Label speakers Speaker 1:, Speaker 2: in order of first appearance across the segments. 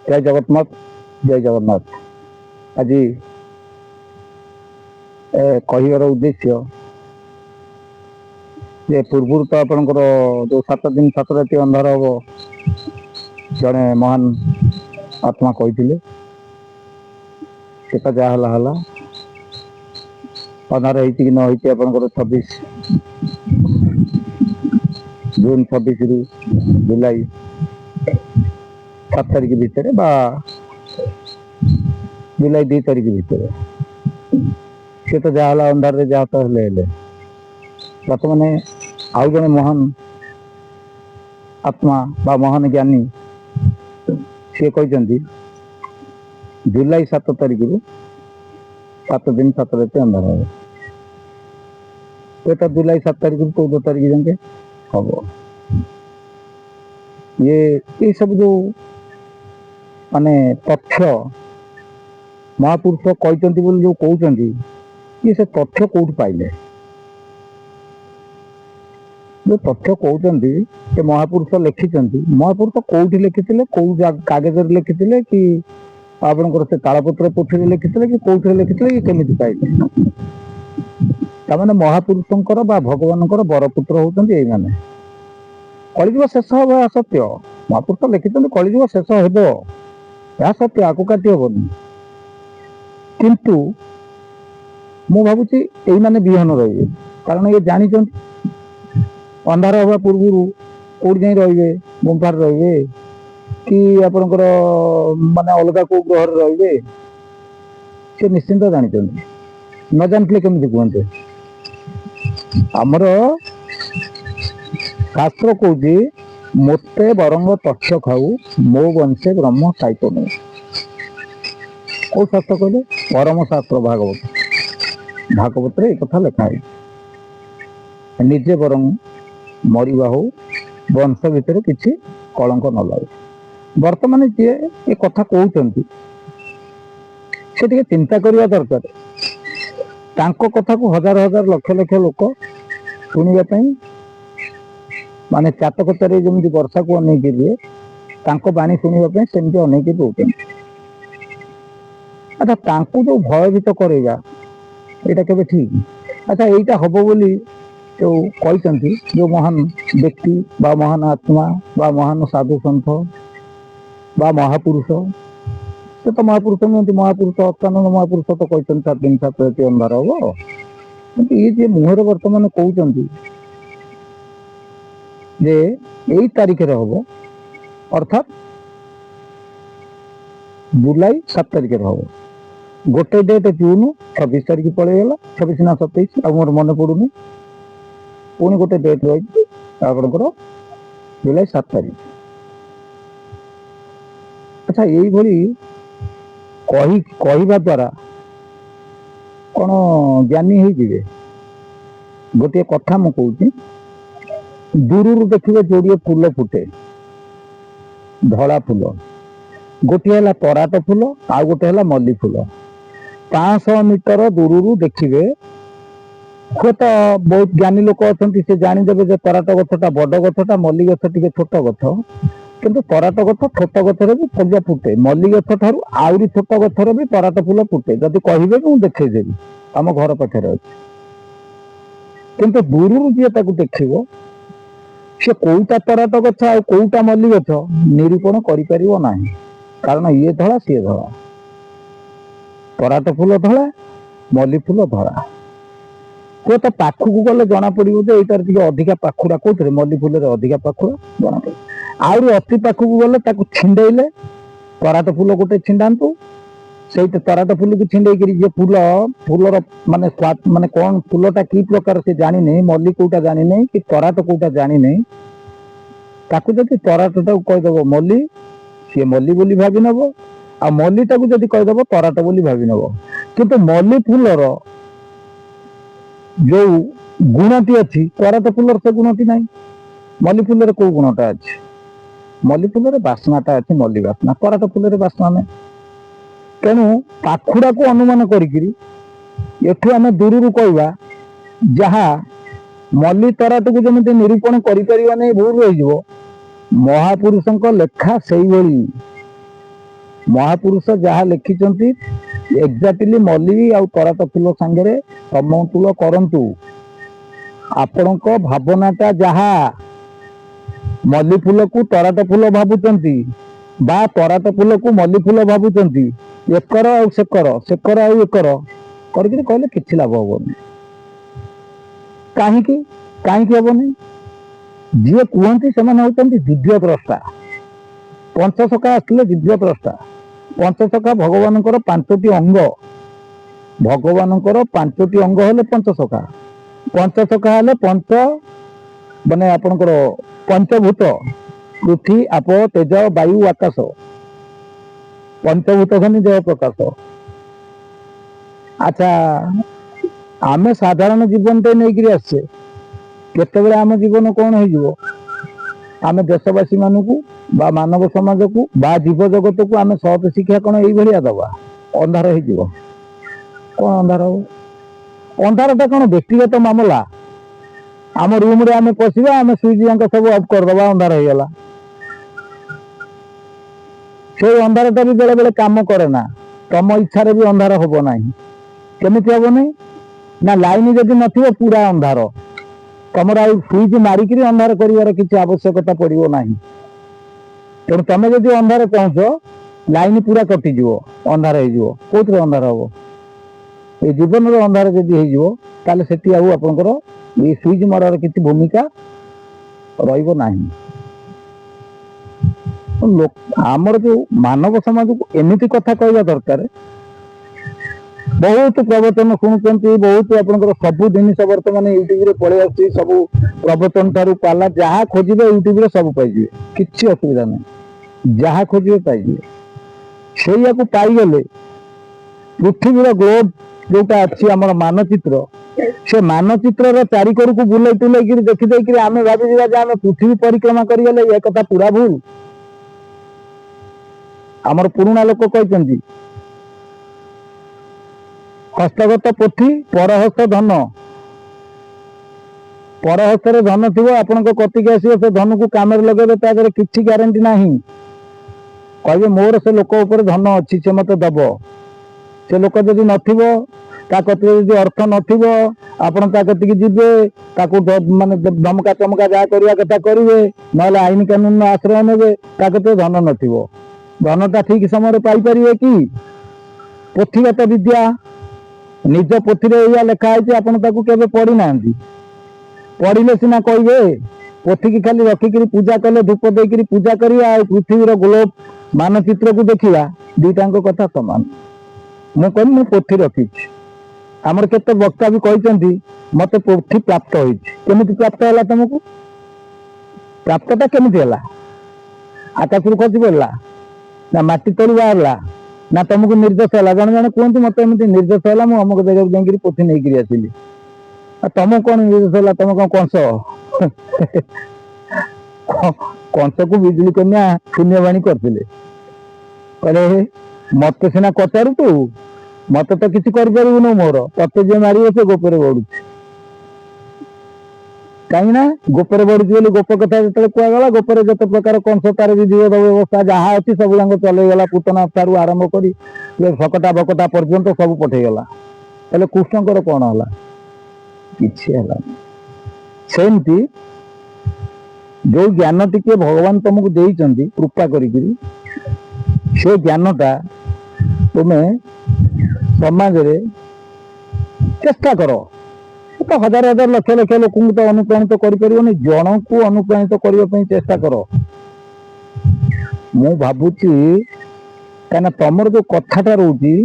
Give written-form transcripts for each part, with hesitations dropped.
Speaker 1: जय जगन्नाथ जय जगन्नाथ। आज कहर उद्देश्य जे पूर्व तो आपणकर जो 7 दिन 7 राति अंधार हम जड़े महान आत्मा कही से जहाँ है अंधार हो कि न हो आपणकर 26 जून 26 रु जुलाई 7 तारिख भितर जुलाई 2 तारिख भितर सी तो जहाँ है अंधार जहाँ तो बर्तमान आउ जड़े महान आत्मा बा महान ज्ञानी सी कहते जुलाई 7 तारिख रु 7 दिन 7 राति अंधार हे तो जुलाई 7 तारिख रु 14 तारिख जाके हम ये सब जो माने तथ्य महापुरुष कहते जो कहते ये से तथ्य कौट पाइले जो तथ्य कहते महापुरुष लिखिं महापुरुष कौटी लिखी कौ कागज लिखी कि आपंकर से तालपत्र पोथी लिखी कि कौटे लिखी कि केमी पाइले ताने महापुरुषंकर बा भगवान बरपुत्र होती ये कलिजुग शेष हम यह सत्य महापुरुष लिखिं कलिजुग शेष हेब यह सत्य आकु काटी हेनी किंतु मु भावुची ये विहन रे कारण ये जानी अंधार हवा पूर्व कौट जा रे गुंफार रे कि आपणकर माने अलग को ग्रह रे से निश्चिंत जानी न जानते केमी कहते आमर शास्त्र कौची मोते बरंग तथ्य खाऊ मो वंशे ब्रह्म साइतो नहीं कौ शास्त्र कहले परम शास्त्र भागवत एक कथा लिखाई निजे बरंग मरिबा हो वंश भितर किसी कलंक न लगे बर्तमान जी ये कथा कहते से चिंता करने दरकार तांको कथा को हजार हजार लक्ष लक्ष लोक शुणा माने चातकतारे जमी वर्षा को अनेक बाणी शुणा सेमती अनेक रोचे अच्छा तांको जो भयभीत करेगा यहाँ के ठीक अच्छा यहीटा हम बोली जो कहते जो महान व्यक्ति बा महान आत्मा बा महान साधु सन्थ बा महापुरुष से तो महापुरुष नुहति महापुरुष अत्यानंद महापुरुष तो कहते 7 दिन 7 राति अंधार हम ये जे मुहर बर्तमान कहते जे यही तारीख हम अर्थात जुलाई 7 तारिख हम गोटे डेट जून 26 तारिख पलैगला 26 ना 27 आ मोर मन पड़ूनी पुणी गोटे डेट रही आपंकर जुलाई 7 तारिख अच्छा यही कहवा द्वारा कौन ज्ञानी हो गोटे कथा मु कहूँ दूर देखिए जोड़िए फूल फुटे धला फूल गोटे है तराट फूल आ गोटे है मल्ली फूल 500 मीटर दूर देखिए हे तो बहुत ज्ञानी लोक अच्छा से जानीदे तराट गछटा बड़ गछटा मल्ली गछ टी छोट गछ किंतु तराट गछ छोट गछरे भी फुल फुटे मल्ली गछ ठारू आउरी छोट गछरे भी तराट फूल फुटे जदि कहिबे कि देखदेवी आम घर पाखे अच्छे किंतु दूर जी देखियो से कौटा तराट गछ आ कौटा मल्ली गछ निरूपण करिपारिबो नाही कारण ये धड़ा सी धड़ा तराट फूल धड़ा मल्ली फूल धड़ा हे तो पाखक गले जना पड़ो जे यार टे अधिका पाखुड़ा कौन मल्ली फूल अधिका पाखुड़ा जना पड़े आउरी अति पाखक गले छिंडेले तराट फूल गोटे छिंडातु से तराट फूल को छिंडेक फूल फूलर माने स्वाद माने कौन फूलटा कि प्रकार से जानी नहीं मल्ली कौटा जानी नहीं कि तराट कौटा जानी नहीं ताकू जदि तराटा कहीदेव मल्ली सी मल्ली बोली भावी नब आ मल्लीटा को जदि कहीदेव तराट बोली भावी नब किंतु मल्ली फूलर जो गुणटी अच्छी तराट फूलर से गुणटी ना मल्ली फूलर कौ गुणटा अच्छी मल्ली फूलर बास्नाटा अच्छी मल्ली बास्ना तराट फूलर बास्ना नहीं तेणु पाखुड़ा को अनुमान करूँ आम दूर कहवा जहाँ मल्ली तराट को जमी निरूपण कर भूल रही महापुरुषों लेखा से महापुरुष जहाँ लिखिचंती एग्जाक्टली मल्ली आउ तराट फूल सांगे समतुल करंतु आपणक भावनाटा जहाँ मल्ली फूल को तराट फूल भावुचंती बा तराट फूल को मल्ली फूल भावुचंती एकर आउ सेकर सेकर आउ एकर करके कहले किछि लाभ हबनी काहे हबनी जी कहते से दिव्य द्रष्टा पंचसखा आसले दिव्य द्रष्टा पंचसखा भगवान पांचटी अंग भगवान पांचटी अंग हेले पंचसखा पंचसखा हेले पंच माने आपणकर पंचभूत पृथ्वी आप तेज वायु आकाश पंचभूत खनि देह प्रकाश। अच्छा आमे साधारण जीवन टे नहीं आसे केते आम जीवन कौन हो आम देशवासी मानू बा मानव समाज को बा जीव जगत को आम सहत शिक्षा कौन ये दबा अंधार हो कौन अंधार हो अंधारटा कौन व्यक्तिगत मामला आम रूम रे आम पशिबा आम स्विच सब अफ करदबा अंधार हो गला से अंधारटा भी बेले बेले काम करे ना तम इच्छा भी अंधार हम ना केमिति हम नहीं ना लाइन जदि नथिबो पूरा अंधार तमर आउ स्विच मारिक अंधार कर किसी आवश्यकता पड़ो ना तेणु तुम जब अंधार पहुंच लाइन पूरा कटिज अंधार हो कौन अंधार हम ये जीवन अंधार जदि होल से आपंकर ये स्विच मरार किसी भूमिका रहा आमर जो मानव समाज को एमती कथा कहवा दरकार बहुत प्रवचन शुणुंट बहुत आपंकर सब जिन बर्तमान यूट्यूब पलि आस सब प्रवचन ठार पाला जहाँ खोजे यूट्यूब सब पाइबे किसी असुविधा नहीं जहाँ खोजे पाइबे से पाईगले पृथ्वी ग्लोब जोटा अच्छी आम मानचित्र से मानचित्र चारिकड़ को बुले तुले देखी देख आम भावी आम पृथ्वी परिक्रमा करगले ये कथा पूरा भूल आमर पुराणा लोक कहते हस्तगत पोथी परहस्त धन परहस्त धन थी आपण कतिक आस धन को कम लगे तादेह किसी ग्यारंटी ना कहे मोर से लोक उपर धन अच्छी से मत दब से लोक जदि नती अर्थ नतीक जीवे माने धमका चमका जहाँ करवा कथा करेंगे ना आईन कानून आश्रय ने धन नथिबो धनटा ठीक समय पाइपर कि पोथीगत विद्या निज पोथी या लिखाई आपड़ पढ़ी ना पढ़ले सीना कहे पोथी की खाली रखिक पूजा कले धूप देकर पूजा करिया पृथ्वी ग्लोब मानचित्र को देखा दीटा कथा सामान मुझे पोथी रखी आमर केते वक्ता भी कहते मत पोथी प्राप्त होती प्राप्त है तुमको प्राप्तटा केमिति है आकाश खसी पड़ा ना माटी तलू बाहर ना तुमको निर्देश है जन जन कहते मत एमती निर्देश है मुझे अमुक जगह जाकि पोथी नहीं आसली तुम कौन निर्देश है तुम कौन कंस कंस को बिजुली कन्या शून्यवाणी करते कहले मत सीना पचारू तू मत तो किसी कर मोर तत्व जे मार से गोपरे बढ़ू कहीं गोपरे बढ़ी गोप कथा जो कहगला गोपरे जिते प्रकार कंस तार विधि व्यवस्था जहाँ अच्छी सब जाक चलईगला पूतना ठार आरंभ कर सकटा बकटा पर्यंत सब पठेगला हेल्ले कृष्णकर कौन है कि जो ज्ञान टी भगवान तुमको देइचंदी कृपा करी से ज्ञानटा तुम्हें समाज रे चेष्टा करो तो हजार हजार लक्ष लक्ष लोक तो अनुप्राणित करें जन को अनुप्राणित करने चेष्टा कर मु भावुची कहीं तुम जो कथाटा रोची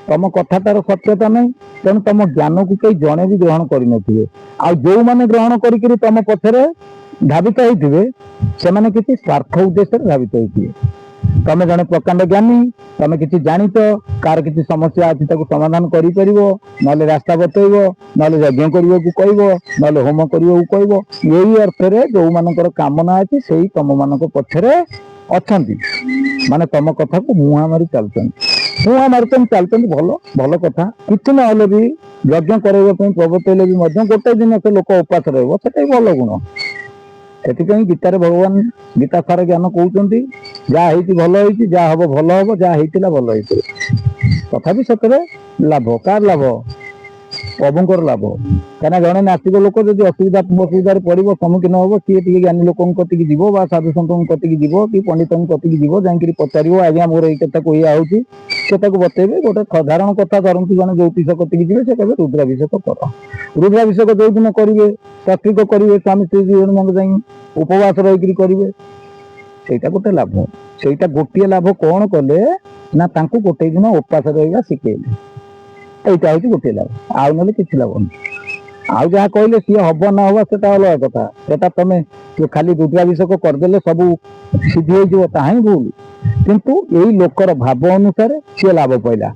Speaker 1: तुम कथाटार सत्यता नहीं तेणु तुम ज्ञान को कई जड़े भी ग्रहण करे आ जो मैंने ग्रहण करी तुम पछरे धावित होते से किसी स्वार्थ उद्देश्य धावित होते तुम जड़े प्रकांड ज्ञानी तुम किसी जानी कार किसी समस्या अच्छी समाधान कर ना रास्ता बतईब ना यज्ञ करने को कह ना होम करने को कह यही अर्थ में जो मान कामना अच्छी से तुम मान पछरे अच्छा माने तुम कथा को मुहा मारी चलते भल भल कथा किसी ना भी यज्ञ करने प्रवर्तले भी गोटे दिन से लोक उपास रहा भल गुण से गीतार भगवान गीता सार ज्ञान कहते ଯାହା ହେଇଛି ଭଲ ହେଇଛି, ଯାହା ହବ ଭଲ ହବ, ଯାହା ହେଇଥିଲା ଭଲ ହେଇଥିଲା। ତଥାପି ସେଥିରେ ଲାଭ କାହାର ଲାଭ? ପ୍ରଭୁଙ୍କର ଲାଭ। କାହିଁକିନା ଜଣେ ନାସ୍ତିକ ଲୋକ ଯଦି ଅସୁବିଧାରେ ପଡିବ, ସମ୍ମୁଖୀନ ହବ, ସିଏ ଟିକେ ଜ୍ଞାନୀ ଲୋକଙ୍କ କତିକି ଯିବ ବା ସାଧୁ ସନ୍ତଙ୍କ କତିକି ଯିବ କି ପଣ୍ଡିତଙ୍କ କତିକି ଯିବ, ଯାଇକିରି ପଚାରିବ ଆଜ୍ଞା ମୋର ଏଇ କଥାକୁ ଏଇଆ ହଉଛି, ସେ ତାକୁ ବତେଇବେ। ଗୋଟେ ସାଧାରଣ କଥା ଧରନ୍ତୁ, ଜଣେ ଜ୍ୟୋତିଷ କତିକି ଯିବେ, ସେ କହିବେ ରୁଦ୍ରାଭିଷେକ କର। ରୁଦ୍ରାଭିଷେକ ଯୋଉଦିନ କରିବେ, ତାତ୍ରିକ କରିବେ, ସ୍ୱାମୀ ସ୍ତ୍ରୀ ଦୁଇ ଜଣ ଯାକ ଯାଇ ଉପବାସ ରହିକିରି କରିବେ, ସେଇଟା ଗୋଟେ ଲାଭ। ସେଇଟା ଗୋଟିଏ ଲାଭ କଣ କଲେ ନା ତାଙ୍କୁ ଗୋଟେ ଦିନ ଉପାସ ରହିବା ଶିଖେଇଲେ। এইটা হচ্ছে গোটিଏ ଲାଭ, ଆଉ ନହେଲେ କିଛି ଲାଭ ନାହିଁ। ଆଉ ଯାହା କହିଲେ ସିଏ ହବ ନ ହବ ସେଟା ଅଲଗା କଥା। ସେଟା ତମେ ଖାଲି ରୁଦ୍ରାଭିଷେକ କରିଦେଲେ ସବୁ ସିଦ୍ଧି ହେଇଯିବ, ତାହା ହିଁ ଭୁଲ। କିନ୍ତୁ ଏଇ ଲୋକର ଭାବ ଅନୁସାରେ ସିଏ ଲାଭ ପାଇଲା।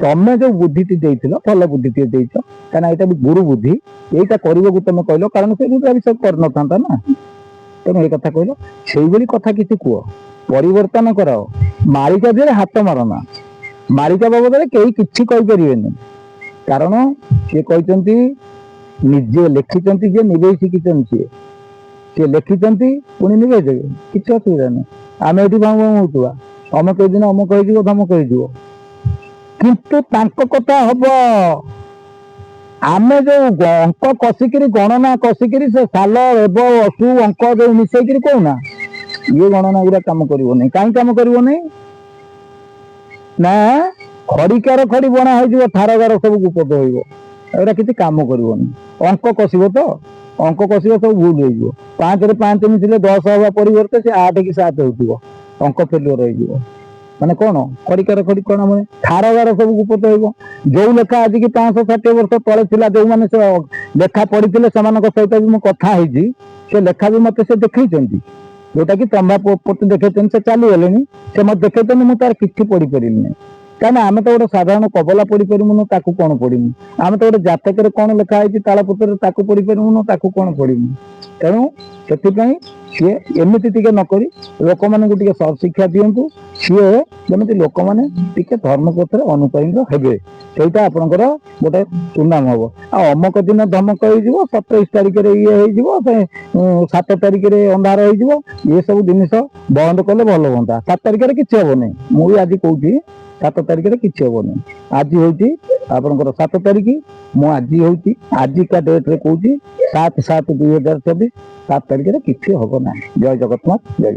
Speaker 1: ତମେ ଯୋଉ ବୁଦ୍ଧିଟି ଦେଇଥିଲ, ଭଲ ବୁଦ୍ଧିଟିଏ ଦେଇଛ, କାହିଁକିନା ଏଇଟା ବି ଗୁରୁ ବୁଦ୍ଧି। ଏଇଟା କରିବାକୁ ତମେ କହିଲ, କାରଣ ସେ ରୁଦ୍ରାଭିଷେକ କରିନଥାନ୍ତା ନା, ତେଣୁ ଏଇ କଥା କହିଲ। ସେଇଭଳି କଥା କିଛି କୁହ, ପରିବର୍ତ୍ତନ କର। ମାଳିକା ଦେହରେ ହାତ ମାରନା। ମାଳିକା ବାବଦରେ କେହି କିଛି କହିପାରିବେନି, କାରଣ ସିଏ କହିଛନ୍ତି, ନିଜେ ଲେଖିଛନ୍ତି, ଯେ ନିଭେଇ ଶିଖିଛନ୍ତି ସିଏ ଲେଖିଛନ୍ତି, ପୁଣି ନିଭେଇ ଦେବେ, କିଛି ଅସୁବିଧା ନାହିଁ। ଆମେ ଏଠି ଭାଉ ଭାଉ ହଉଥିବା, ଅମକ ଦିନ ଅମକ ହେଇଯିବ, ଧମକ ହେଇଯିବ, କିନ୍ତୁ ତାଙ୍କ କଥା ହବ। ଆମେ ଯୋଉ ଅଙ୍କ କଷିକିରି, ଗଣନା କଷିକିରି, ସେ ସାଲ ଏବ ଅସୁ ଅଙ୍କ ଯୋଉ ମିଶେଇକିରି କହୁନା, ଇଏ ଗଣନା ଗୁଡା କାମ କରିବନି। କାହିଁ କାମ କରିବନି ନା, ଖଡିକାର ଖଡି ବଣା ହେଇଯିବ, ଥାରଗାର ସବୁ ଗୁପଦ ହଇବ, ଏଗୁଡା କିଛି କାମ କରିବନି। ଅଙ୍କ କଷିବ ତ, ଅଙ୍କ କଷିବ, ସବୁ ଭୁଲ ହେଇଯିବ। 5ରେ 5 ମିଶିଲେ 10 ହବା ପରିବର୍ତ୍ତେ ସେ 8 କି 7 ହଉଥିବ, ଅଙ୍କ ଫେଲୁଅର ହେଇଯିବ। ମାନେ କଣ, ଖଡିକାର ଖଡି କଣ, ମାନେ ଥାରଗାର ସବୁ ଗୁପଦ ହଇବ। ଯୋଉ ଲେଖା ଆଜିକି 560 ବର୍ଷ ତଳେ ଥିଲା, ଯୋଉମାନେ ସେ ଲେଖା ପଢିଥିଲେ, ସେମାନଙ୍କ ସହିତ ବି ମୁଁ କଥା ହେଇଛି, ସେ ଲେଖା ବି ମତେ ସେ ଦେଖେଇଛନ୍ତି, ଯୋଉଟା କି ତମ୍ବା ପୋତି ଦେଖେଇଛନ୍ତି, ସେ ଚାଲିଗଲେଣି, ସେ ମତେ ଦେଖେଇଛନ୍ତି, ମୁଁ ତାର କିଛି ପଢିପାରିଲିନି। କାହିଁକିନା ଆମେ ତ ଗୋଟେ ସାଧାରଣ କବଲା ପଢିପାରିବୁନୁ, ତାକୁ କଣ ପଢିମୁ? ଆମେ ତ ଗୋଟେ ଜାତକରେ କଣ ଲେଖା ହେଇଛି ତାଳପତ୍ରରେ, ତାକୁ ପଢିପାରିବୁନୁ, ତାକୁ କଣ ପଢିମୁ? ତେଣୁ ସେଥିପାଇଁ ସିଏ ଏମିତି ଟିକେ ନ କରି ଲୋକମାନଙ୍କୁ ଟିକେ ଶିକ୍ଷା ଦିଅନ୍ତୁ, ସିଏ ଯେମିତି ଲୋକମାନେ ଟିକେ ଧର୍ମ ପଥରେ ଅନୁପ୍ରାଣିତ ହେବେ, ସେଇଟା ଆପଣଙ୍କର ଗୋଟେ ସୁନାମ ହବ। ଆଉ ଅମକ ଦିନ ଧମକ ହେଇଯିବ, 27 ତାରିଖରେ ଇଏ ହେଇଯିବ, 7 ତାରିଖରେ ଅନ୍ଧାର ହେଇଯିବ, ଏ ସବୁ ଜିନିଷ ବନ୍ଦ କଲେ ଭଲ ହୁଅନ୍ତା। 7 ତାରିଖରେ କିଛି ହବନି, ମୁଁ ବି ଆଜି କହୁଛି 7 ତାରିଖରେ କିଛି ହବନି। ଆଜି ହଉଛି ଆପଣଙ୍କର 7 ତାରିଖ, ମୁଁ ଆଜି ହଉଛି ଆଜିକା ଡେଟ୍ରେ କହୁଛି 7/7/2024, 7 ତାରିଖରେ କିଛି ହବ ନାହିଁ। ଜୟ ଜଗନ୍ନାଥ, ଜୟ।